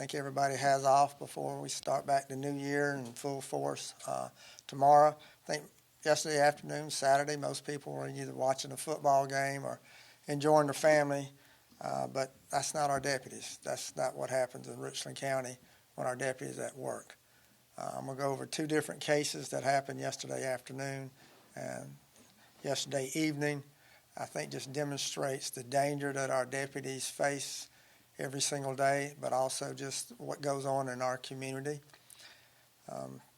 think everybody has off before we start back the new year in full force tomorrow. I think yesterday afternoon, Saturday, most people were either watching a football game or enjoying their family, but that's not our deputies. That's not what happens in Richland County when our deputies are at work. I'm going to go over two different cases that happened yesterday afternoon and yesterday evening. I think just demonstrates the danger that our deputies face every single day, but also just what goes on in our community.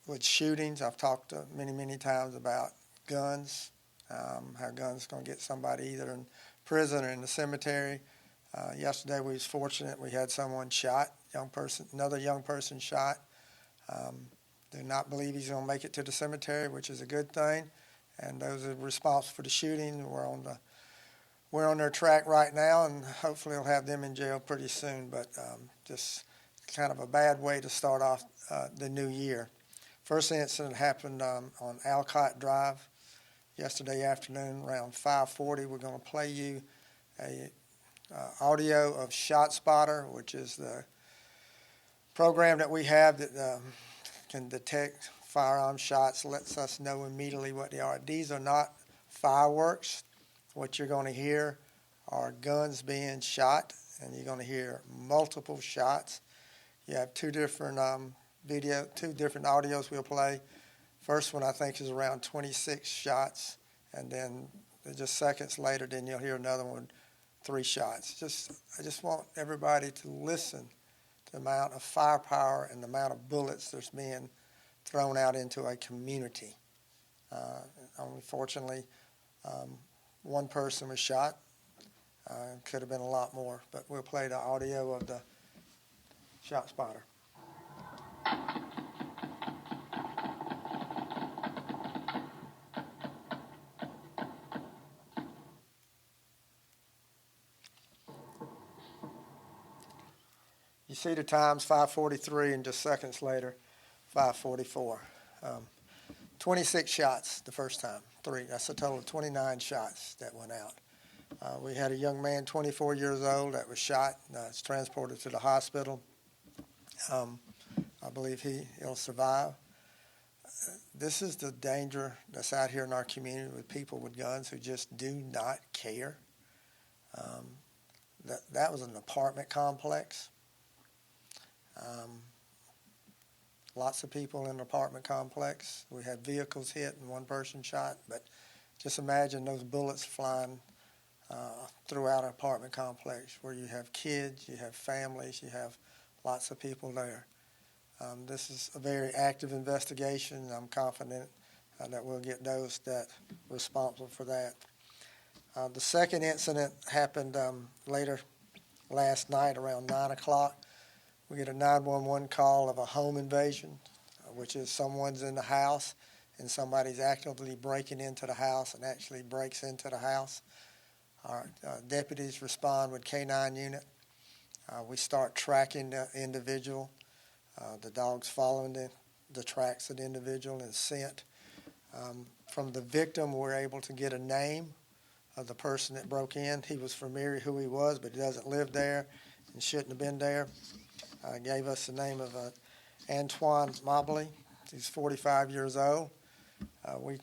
With shootings, I've talked many times about guns, how guns going to get somebody either in prison or in the cemetery. Yesterday we was fortunate we had someone shot, another young person shot. Do not believe he's going to make it to the cemetery, which is a good thing. And those are responsible for the shooting. We're on their track right now, and hopefully we'll have them in jail pretty soon. But just kind of a bad way to start off the new year. First incident happened on Alcott Drive yesterday afternoon around 5:40. We're going to play you a audio of ShotSpotter, which is the program that we have that can detect firearm shots, lets us know immediately what they are. These are not fireworks. What you're going to hear are guns being shot, and you're going to hear multiple shots. You have two different audios we'll play. First one I think is around 26 shots, and then just seconds later, then you'll hear another one, 3 shots. I just want everybody to listen to the amount of firepower and the amount of bullets that's being thrown out into a community. Unfortunately, one person was shot. Could have been a lot more, but we'll play the audio of the ShotSpotter. You see the times, 5:43, and just seconds later, 5:44. 26 shots the first time, 3. That's a total of 29 shots that went out. We had a young man, 24 years old, that was shot. It's transported to the hospital. I believe he'll survive. This is the danger that's out here in our community with people with guns who just do not care. That was an apartment complex. Lots of people in the apartment complex. We had vehicles hit and one person shot, but just imagine those bullets flying throughout an apartment complex where you have kids, you have families, you have lots of people there. This is a very active investigation. I'm confident that we'll get those that are responsible for that. The second incident happened later last night around 9 o'clock. We get a 911 call of a home invasion, which is someone's in the house and somebody's actively breaking into the house and actually breaks into the house. Our deputies respond with K-9 unit. We start tracking the individual. The dog's following the tracks of the individual and scent. From the victim, we're able to get a name of the person that broke in. He was familiar who he was, but he doesn't live there and shouldn't have been there. Gave us the name of Antoine Mobley. He's 45 years old. We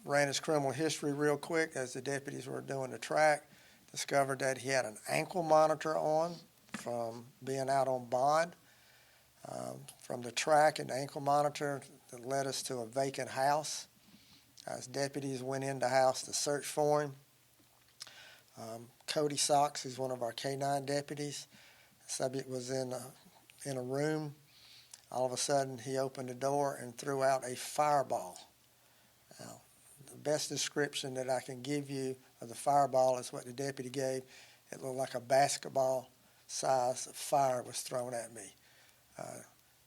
ran his criminal history real quick as the deputies were doing the track. Discovered that he had an ankle monitor on from being out on bond. From the track and the ankle monitor that led us to a vacant house. As deputies went in the house to search for him. Cody Sox, who's one of our K-9 deputies. The subject was in a room. All of a sudden, he opened the door and threw out a fireball. Now, the best description that I can give you of the fireball is what the deputy gave. It looked like a basketball size of fire was thrown at me.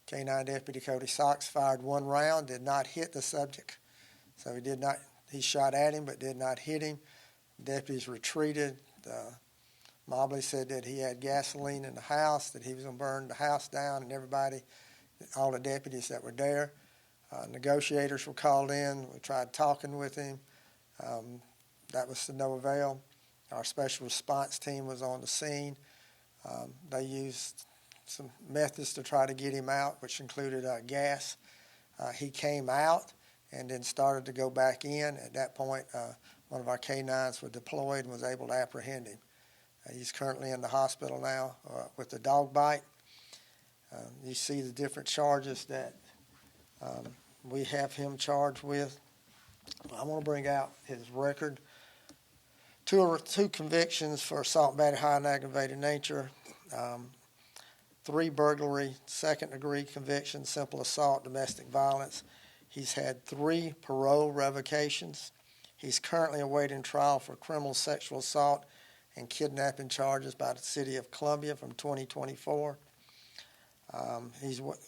K-9 Deputy Cody Sox fired one round, did not hit the subject. So he shot at him but did not hit him. Deputies retreated. Mobley said that he had gasoline in the house, that he was going to burn the house down, and all the deputies that were there. Negotiators were called in. We tried talking with him. That was to no avail. Our special response team was on the scene. They used some methods to try to get him out, which included gas. He came out and then started to go back in. At that point, one of our canines was deployed and was able to apprehend him. He's currently in the hospital now with a dog bite. You see the different charges that we have him charged with. I want to bring out his record. Two convictions for assault, battery, high and aggravated nature. 3 burglary, second-degree convictions, simple assault, domestic violence. He's had 3 parole revocations. He's currently awaiting trial for criminal sexual assault and kidnapping charges by the City of Columbia from 2024.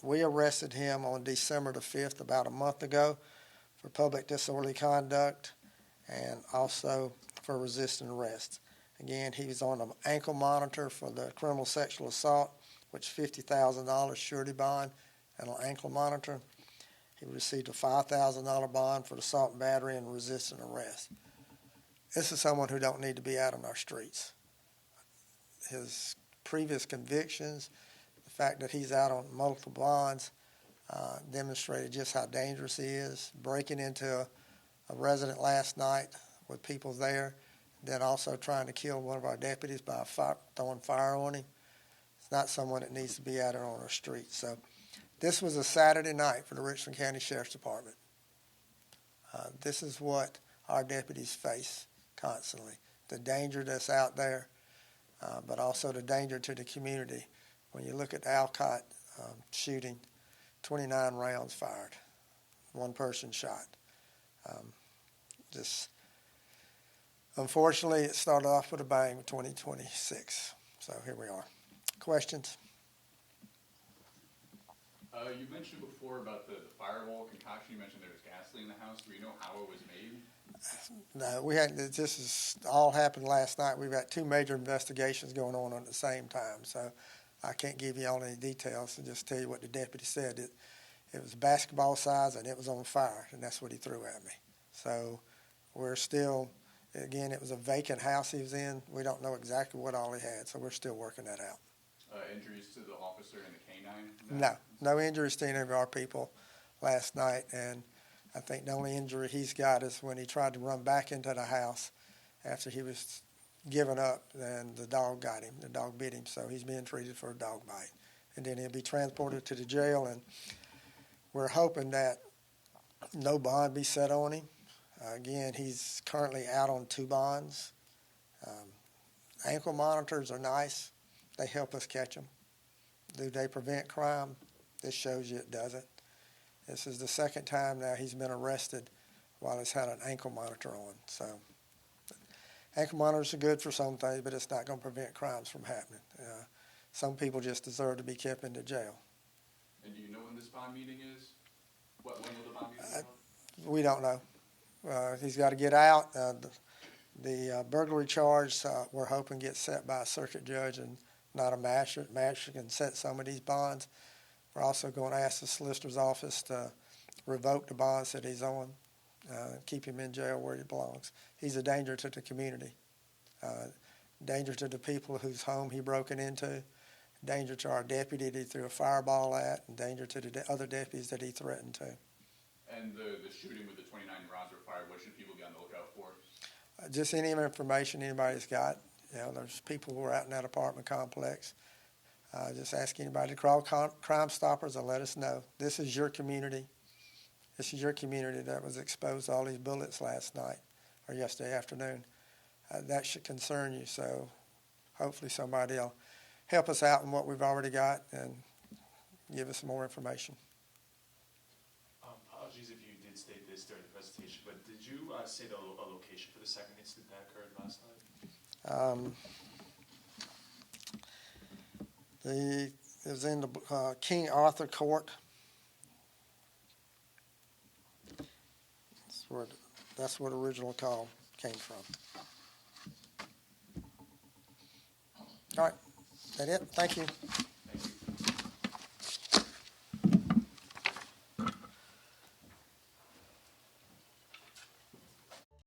We arrested him on December the 5th, about a month ago, for public disorderly conduct and also for resisting arrest. Again, he was on an ankle monitor for the criminal sexual assault, which $50,000 surety bond and an ankle monitor. He received a $5,000 bond for assault and battery and resisting arrest. This is someone who don't need to be out on our streets. His previous convictions, the fact that he's out on multiple bonds, demonstrated just how dangerous he is. Breaking into a resident last night with people there, then also trying to kill one of our deputies by throwing fire on him. It's not someone that needs to be out there on our streets. So this was a Saturday night for the Richland County Sheriff's Department. This is what our deputies face constantly, the danger that's out there, but also the danger to the community. When you look at the Alcott shooting, 29 rounds fired, 1 person shot. Unfortunately, it started off with a bang with 2026. So here we are. Questions? You mentioned before about the fireball concoction. You mentioned there was gasoline in the house. Do we know how it was made? No, this is all happened last night. We've got 2 major investigations going on at the same time. So I can't give you all any details and just tell you what the deputy said. It was basketball size and it was on fire, and that's what he threw at me. So we're still, again, it was a vacant house he was in. We don't know exactly what all he had, so we're still working that out. Injuries to the officer and the canine? No injuries to any of our people last night, and I think the only injury he's got is when he tried to run back into the house after he was given up, and the dog got him. The dog bit him, so he's being treated for a dog bite. And then he'll be transported to the jail, and we're hoping that no bond be set on him. Again, he's currently out on 2 bonds. Ankle monitors are nice. They help us catch them. Do they prevent crime? This shows you it doesn't. This is the 2nd time now he's been arrested while he's had an ankle monitor on. So ankle monitors are good for some things, but it's not going to prevent crimes from happening. Some people just deserve to be kept in the jail. And do you know when this bond meeting is? When will the bond meeting be? We don't know. He's got to get out. The burglary charge we're hoping gets set by a circuit judge and not a magistrate. Magistrate can set some of these bonds. We're also going to ask the solicitor's office to revoke the bonds that he's on, keep him in jail where he belongs. He's a danger to the community, danger to the people whose home he broke it into, danger to our deputy that he threw a fireball at, and danger to the other deputies that he threatened to. And the shooting with the 29 rounds were fired, what should people be on the lookout for? Just any information anybody's got. There's people who are out in that apartment complex. Just ask anybody to call Crime Stoppers and let us know. This is your community. This is your community that was exposed to all these bullets last night or yesterday afternoon. That should concern you. So hopefully somebody will help us out in what we've already got and give us more information. Apologies if you did state this during the presentation, but did you say a location for the second incident that occurred last night? It was in the King Arthur Court. That's where the original call came from. All right, that it? Thank you.